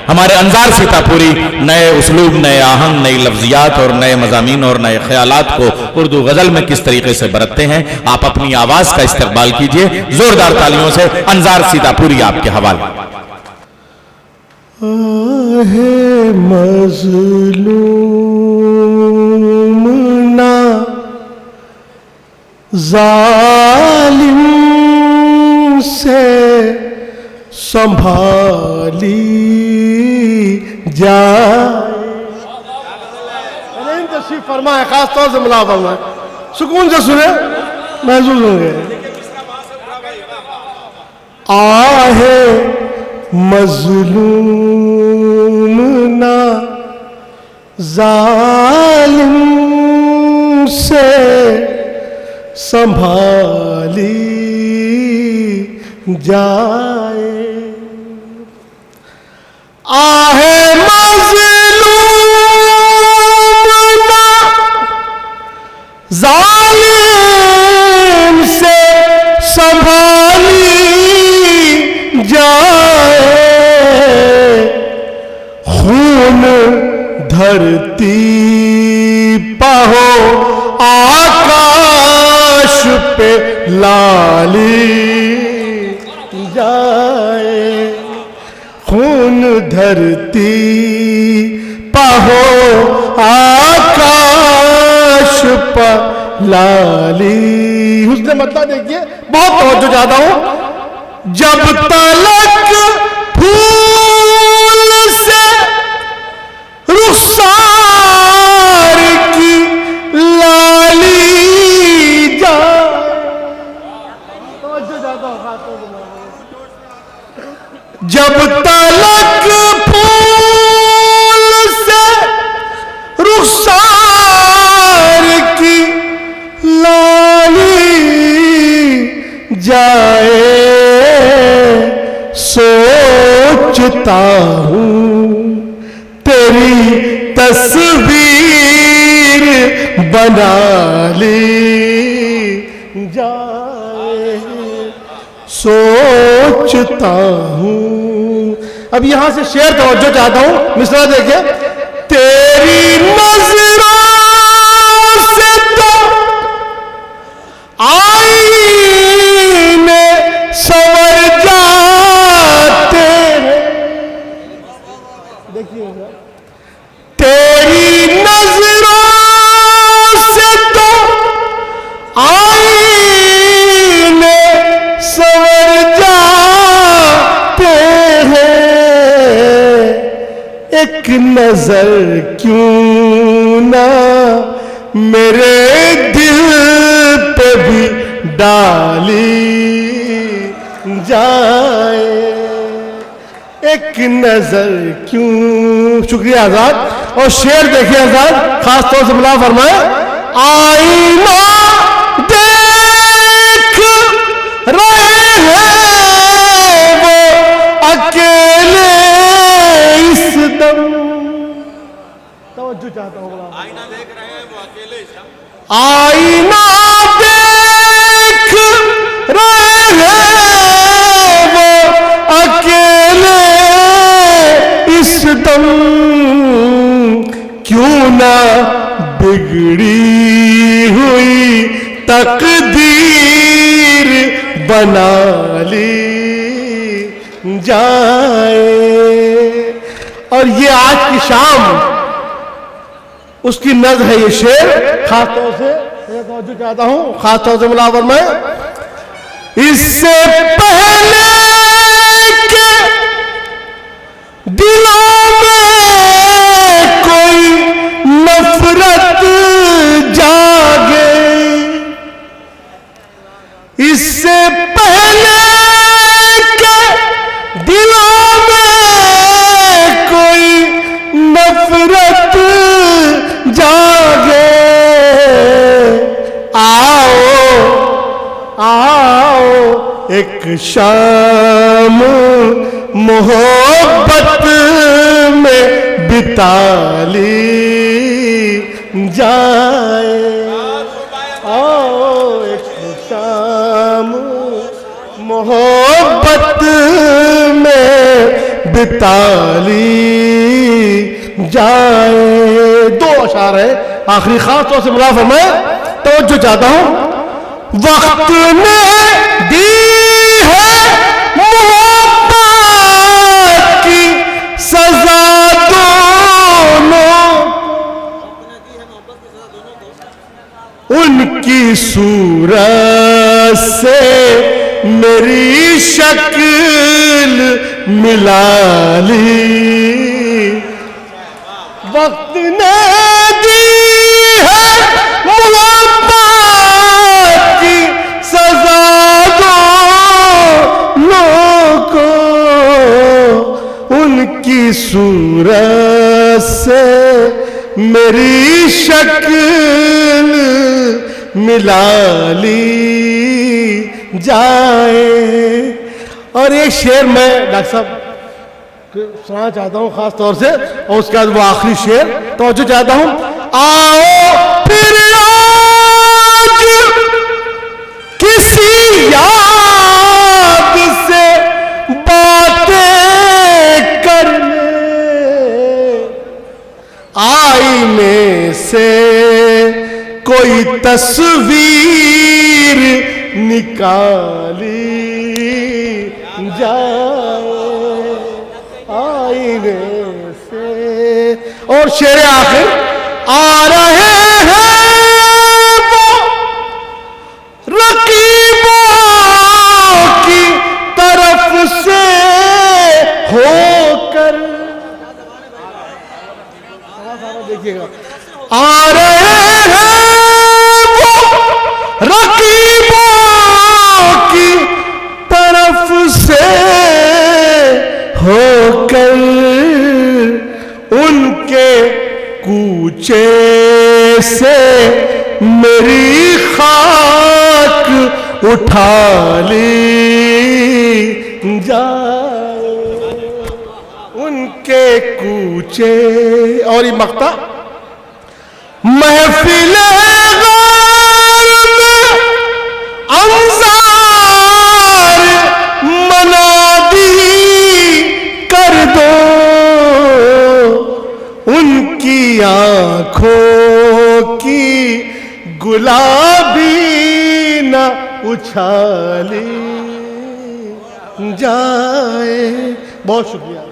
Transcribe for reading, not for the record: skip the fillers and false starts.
हमारे अंजार सीतापुरी नए उसलूब, नए आहंग, नई लफ्जियात और नए मजामीन और नए ख्यालात को उर्दू गजल में किस तरीके से बरतते हैं। आप अपनी आवाज का इस्तेमाल कीजिए, जोरदार तालियों से अंजार सीतापुरी आपके हवाले। मज़लूम ना जालिम से संभाली जाए। तशरीफ फरमाए, खास तौर से मुला फरमाए, सुकून से सुने, महसूस होंगे। आहे मज़लूम ना जालिम से संभाली जाए। आहे मज़लूम ना जालिम से संभाली जाए। खून धरती पाहो आकाश पे लाली जाए। खून धरती पाहो आकाश पर लाली। उसने मतलब देखिए, बहुत तवज्जो चाहता हूं। जब तलक फूल से रुखसार की लाली जाए। तवज्जो चाहता हूं, खास तौर से। जब तलक फूल से रुखसार की लाली जाए। सोचता हूँ तेरी तस्वीर बना ली जाए। सोचता हूँ। अब यहां से शेर तवज्जो चाहता हूं, मिसरा देखिए। तेरी नजरों से तो आईने संवर जाते हैं। देखिए, तेरी नजरों से तो आईने संवर जाते हैं। एक नजर क्यों ना मेरे दिल पे भी डाली जाए। एक नजर क्यों। शुक्रिया आजाद। और शेर देखिए आजाद, खास तौर से मुला फरमाए। आईना देख रहे हैं वो अकेले इस दम। तवज्जो चाहता हूँ। आईना देख रहे हैं वो अकेले इस दम। आईना देख रहे हैं वो अकेले इस दम। क्यों ना बिगड़ी हुई तकदीर बना ली जाए। और ये आज की शाम उसकी नज़्म है। ये शेर खास तौर से तवज्जो चाहता हूं, खास तौर से मुलावर में। इससे पहले के दिलों में कोई नफरत जागे। इससे पहले के दिलों में कोई नफरत जागे। आओ आओ एक शाम मोहब्बत में बिता ली जाए। आओ एक शाम मोहब्बत में बिता ताली जाए। दो अशार है आखिरी, खास तौर से मुला फरमाए, तवज्जो चाहता हूं। वक्त ने दी है मोहब्बत की सजा दोनों, उनकी सूरत से मेरी शक्ल मिला ली। वक्त ने दी है मोहब्बत की सजा दोनों को, उनकी सूरत से मेरी शक्ल मिला ली जाए। और एक शेर मैं डॉक्टर साहब सुनाना चाहता हूं खास तौर से, और उसके बाद वो आखिरी शेर तो जो चाहता हूं। आओ फिर आज किसी याद से बातें करने, आईने से कोई तस्वीर निकाली जाए आईने से। और शेर आखिर, आ रहे हैं वो रकीबों की तरफ से होकर, देखिएगा, आ रहे हैं वो रकीबों की तरफ से होकर, उनके कूचे से मेरी खाक उठा ली जाए। उनके कूचे, और ये मक्ता, महफिले गौर में अंजार मनादी कर दो, उनकी आंखों की गुलाबी न उछाली जाए। बहुत शुक्रिया।